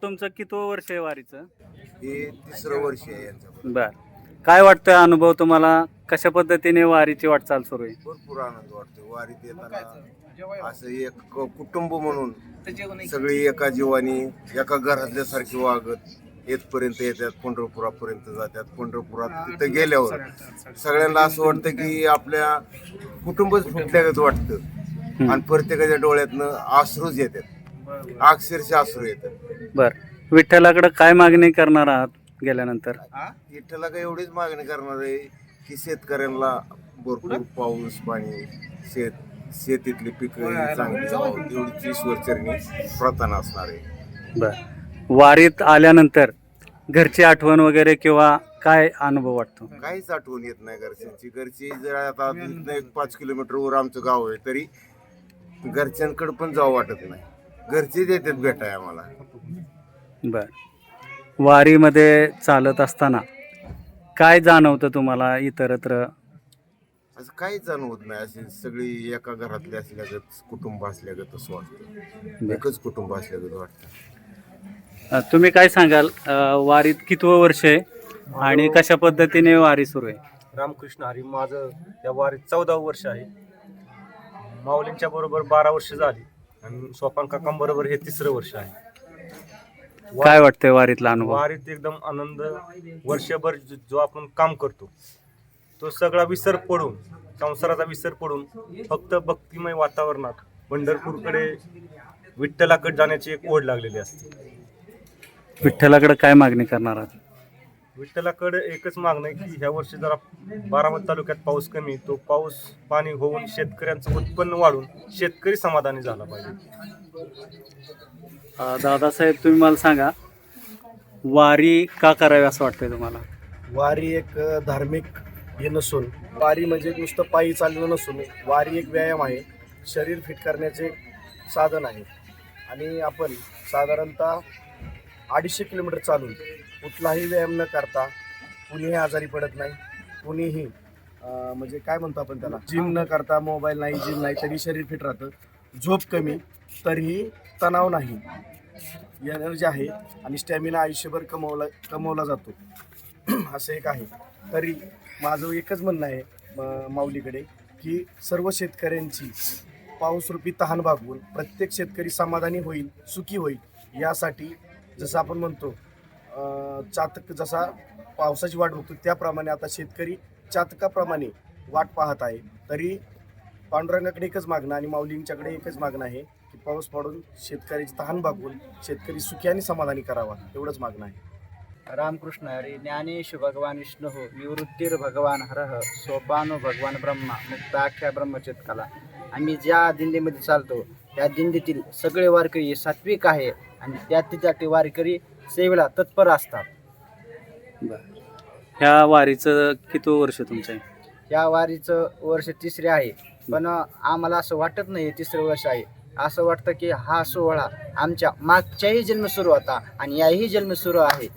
तुमचं कितवं वर्ष आहे वारीचं? हे तिसरं वर्ष आहे यांचं. बर. काय वाटतं अनुभव तुम्हाला? कशा पद्धतीने वारीची वाटचाल सुरू आहे? भरपूर आनंद वाटतो वारीत येताना. असं एक कुटुंब म्हणून सगळी एका जीवानी एका घरातल्यासारखी वागत येतपर्यंत येतात, पंढरपुरापर्यंत जातात. पंढरपुरात तिथं गेल्यावर सगळ्यांना असं वाटतं की आपल्या कुटुंबच फुटल्यागत वाटतं आणि प्रत्येकाच्या डोळ्यातनं अश्रूच येतात, अक्षरशः अश्रू येतात. बर. विठ्ठलाकडे काय मागणी करणार आहात गेल्यानंतर? विठ्ठला काही एवढीच मागणी करणार आहे की शेतकऱ्यांना भरपूर पाऊस पाणी, शेतीतली पिकं चांगली व्हावी, एवढीच ईश्वरचरणी प्रार्थना असणार आहे. बर. वारीत आल्यानंतर घरची आठवण वगैरे किंवा काय अनुभव वाटतो? काहीच आठवण येत नाही घरच्यांची. घरची जर आता इथनं एक 5 किलोमीटरवर आमचं गाव आहे, तरी घरच्यांकडे पण जावं वाटत नाही. घरचेच येतात भेटाय आम्हाला. बर. वारीमध्ये चालत असताना काय जाणवतं तुम्हाला इतरत्र? असं काहीच जाणवत नाही. अशी सगळी एका घरातली असल्यागत, कुटुंब असल्यागत असं वाटतं. एकच कुटुंब असल्यागत वाटतं. तुम्ही काय सांगाल? वारीत कितवं वर्ष आहे आणि कशा पद्धतीने वारी सुरू आहे? रामकृष्ण हरी. माझं या वारीत 14वं वर्ष आहे. माऊलींच्या बरोबर 12 वर्ष झाली आणि सोपान काकांबरोबर हे 3रं वर्ष आहे. काय वाटतंय वारीतला अनुभव? वारीत एकदम आनंद. वर्षभर जो आपण काम करतो तो सगळा विसर पडून, संसाराचा विसर पडून फक्त भक्तिमय वातावरणात पंढरपूरकडे विठ्ठलाकडे जाण्याची एक ओढ लागलेली असते. विठ्ठलाकडे काय मागणी करणार आहात? विठ्ठलाकडे एकच मागणं आहे की ह्या वर्षी जरा बारामती तालुक्यात पाऊस कमी, तो पाऊस पाणी होऊन शेतकऱ्यांचं उत्पन्न वाढून शेतकरी समाधानी झाला पाहिजे. दादासाहेब, तुम्ही मला सांगा, वारी का करावी असं वाटतंय तुम्हाला? वारी एक धार्मिक हे नसून, वारी म्हणजे नुसतं पायी चालणं नसून, वारी एक व्यायाम आहे, शरीर फिट करण्याचे एक साधन आहे. आणि आपण साधारणतः 250 किलोमीटर चालून कुठलाही व्यायाम न करता कुणीही आजारी पडत नाही, कुणीही म्हणजे काय म्हणतो आपण त्याला, जिम न करता, मोबाईल नाही, जिम नाही, तरी शरीर फिट राहतं. झोप कमी तरीही तणाव नाही, एनर्जी आहे आणि स्टॅमिना आयुष्यभर कमवला जातो. असं एक आहे. तरी माझं एकच म्हणणं आहे माऊलीकडे की सर्व शेतकऱ्यांची पाऊसरूपी तहान भागवून प्रत्येक शेतकरी समाधानी होईल, सुखी होईल, यासाठी जसं आपण म्हणतो चातक जसा पावसाची वाट बघतो त्याप्रमाणे आता शेतकरी चातकाप्रमाणे वाट पाहत आहे. तरी पांडुरंगाकडे एकच मागणं आणि माऊलींच्याकडे एकच मागणं आहे की पाऊस पडून शेतकऱ्याची तहान भागवून शेतकरी सुखी आणि समाधानी करावा, एवढंच मागणं आहे. रामकृष्ण हरी. ज्ञानेशु भगवान विष्णु निवृत्तीर भगवान हरः सोपानो भगवान ब्रह्मा मुक्ताख्या ब्रह्मचित्काला. आम्ही ज्या दिंडीमध्ये चालतो त्या दिंडीतील सगळे वारकरी सात्विक आहे आणि त्या वारकरी सेवेला तत्पर असतात. ह्या वारीचं कितवं वर्ष तुमचं आहे? या वारीचं वर्ष 3रे आहे, पण आम्हाला असं वाटत नाही 3रं वर्ष आहे. असं वाटतं की हा सोहळा आमच्या मागच्याही जन्म सुरू होता आणि याही जन्म सुरू आहे.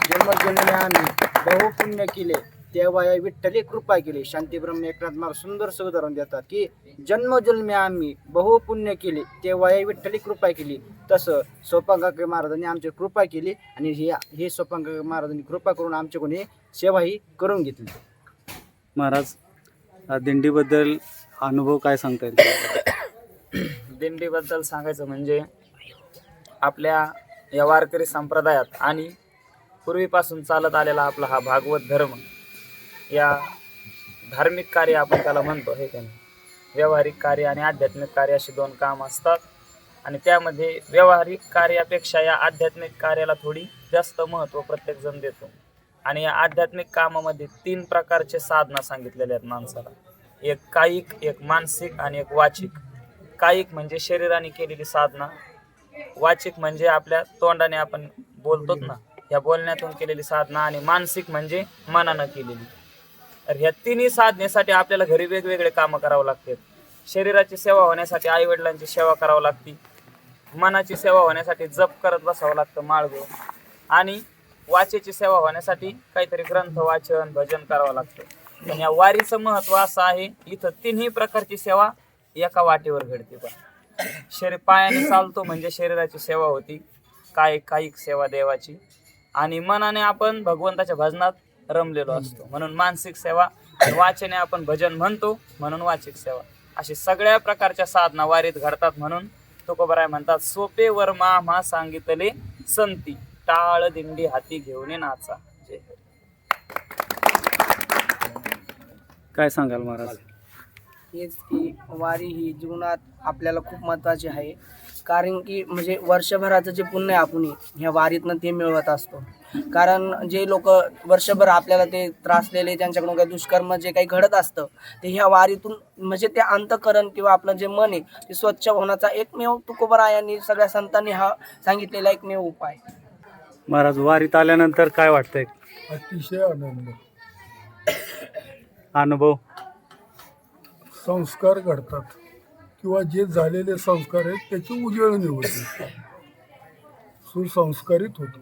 जन्मजन्मी आम्ही बहुपुण्य केले तेव्हा या विठ्ठली कृपा केली. शांती ब्रह्म एकनाथ महाराज सुंदर उदाहरण देतात की जन्मजन्मी आम्ही बहुपुण्य केले तेव्हा या विठ्ठली कृपा केली. तसं सोपांकाका महाराजांनी आमची कृपा केली आणि हे सोपांकाका महाराजांनी कृपा करून आमच्या कोणी सेवाही करून घेतली. महाराज, दिंडीबद्दल अनुभव काय सांगता येईल? दिंडीबद्दल सांगायचं म्हणजे आपल्या या वारकरी संप्रदायात आणि पूर्वीपासून चालत आलेला आपला हा भागवत धर्म, या धार्मिक कार्य आपण त्याला म्हणतो हे का नाही. व्यावहारिक कार्य आणि आध्यात्मिक कार्य अशी 2 कामं असतात आणि त्यामध्ये व्यावहारिक कार्यापेक्षा या आध्यात्मिक कार्याला थोडी जास्त महत्त्व प्रत्येकजण देतो. आणि या आध्यात्मिक कामामध्ये 3 प्रकारचे साधना सांगितलेले आहेत माणसाला. एक कायिक, एक मानसिक आणि एक वाचिक. कायिक म्हणजे शरीराने केलेली साधना, वाचिक म्हणजे आपल्या तोंडाने आपण बोलतोच ना, या बोलण्यातून केलेली साधना, आणि मानसिक म्हणजे मनानं केलेली. तर ह्या 3ही साधनेसाठी आपल्याला घरी वेगवेगळे कामं करावं लागतात. शरीराची सेवा होण्यासाठी आईवडिलांची सेवा करावं लागते, मनाची सेवा होण्यासाठी जप करत बसावं लागतं माळ घेऊन, आणि वाचेची सेवा होण्यासाठी काहीतरी ग्रंथ वाचन भजन करावं लागतं. पण या वारीचं महत्त्व असं आहे, इथं 3ही प्रकारची सेवा एका वाटेवर घडते. पण पायाने चालतो म्हणजे शरीराची सेवा होती, कायिक सेवा देवाची, आणि मनाने आपण भगवंताच्या भजनात रमलेलो असतो म्हणून मानसिक सेवा, वाचने आपण भजन म्हणतो म्हणून वाचिक सेवा. अशी सगळ्या प्रकारच्या साधना वारीत घडतात. म्हणून तुकोबराय म्हणतात, सोपे वर मा सांगितले संती, टाळ दिंडी हाती घेऊन नाचा. जय हरी. काय सांगाल महाराज? हेच की वारी ही जीवनात आपल्याला खूप महत्त्वाची आहे. कारण की म्हणजे वर्षभराचं जे पुण्य आहे आपण ह्या वारीतनं ते मिळवत असतो. कारण जे लोक वर्षभर आपल्याला ते त्रासलेले, त्यांच्याकडून काही दुष्कर्म जे काही घडत असतं ते ह्या वारीतून म्हणजे ते अंतःकरण किंवा आपलं जे मन आहे ते स्वच्छ होण्याचा एकमेव तुकोबरायांनी सगळ्या संतांनी हा सांगितलेला एकमेव उपाय. महाराज, वारीत आल्यानंतर काय वाटतंय? अतिशय आनंद. अनुभव? संस्कार घडतात किंवा जे झालेले संस्कार आहेत त्याची उजळणी होते, सुसंस्कारित होतो.